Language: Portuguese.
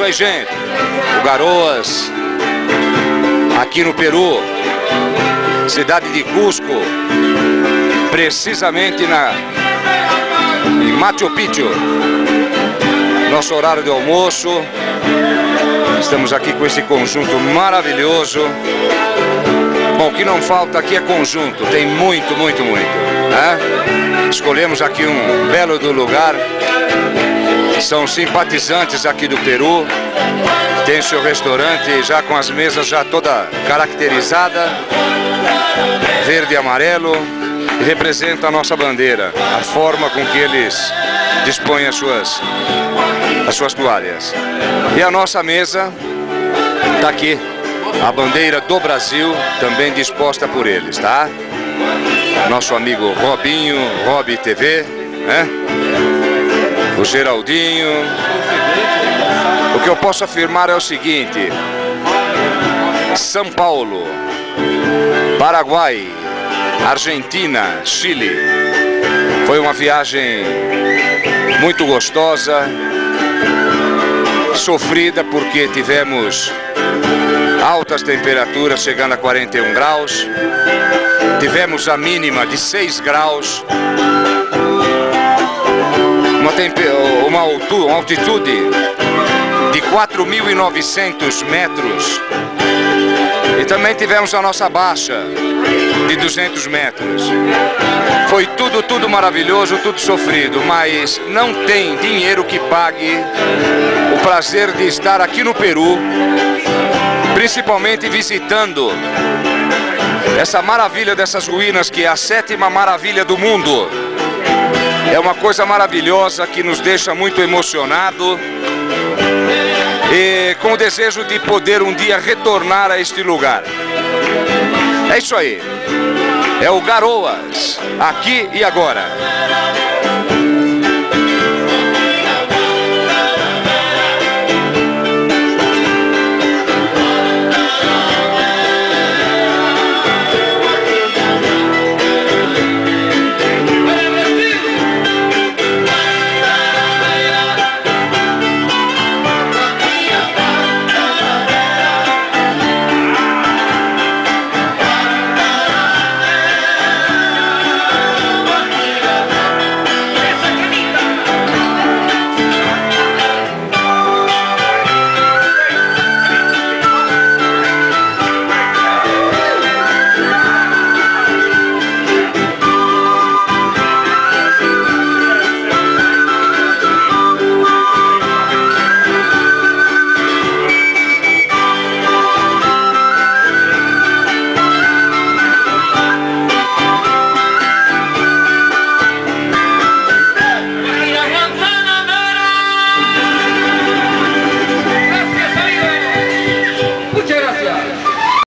isso aí, gente. O Garoas, aqui no Peru, cidade de Cusco, precisamente em Machu Picchu. Nosso horário de almoço. Estamos aqui com esse conjunto maravilhoso. Bom, o que não falta aqui é conjunto, tem muito, muito, muito, né? Escolhemos aqui um belo do lugar. São simpatizantes aqui do Peru. Tem seu restaurante já com as mesas já toda caracterizada, verde e amarelo, e representa a nossa bandeira, a forma com que eles dispõem as suas toalhas. E a nossa mesa está aqui, a bandeira do Brasil, também disposta por eles, tá? Nosso amigo Robinho, Rob TV, né? O Geraldinho. O que eu posso afirmar é o seguinte: São Paulo, Paraguai, Argentina, Chile. Foi uma viagem muito gostosa, sofrida porque tivemos altas temperaturas chegando a 41 graus. Tivemos a mínima de 6 graus. Uma altitude de 4.900 metros. E também tivemos a nossa baixa de 200 metros. Foi tudo maravilhoso, tudo sofrido, mas não tem dinheiro que pague o prazer de estar aqui no Peru, principalmente visitando essa maravilha dessas ruínas, que é a 7ª maravilha do mundo. É uma coisa maravilhosa que nos deixa muito emocionado e com o desejo de poder um dia retornar a este lugar. É isso aí. É o Garoas, aqui e agora.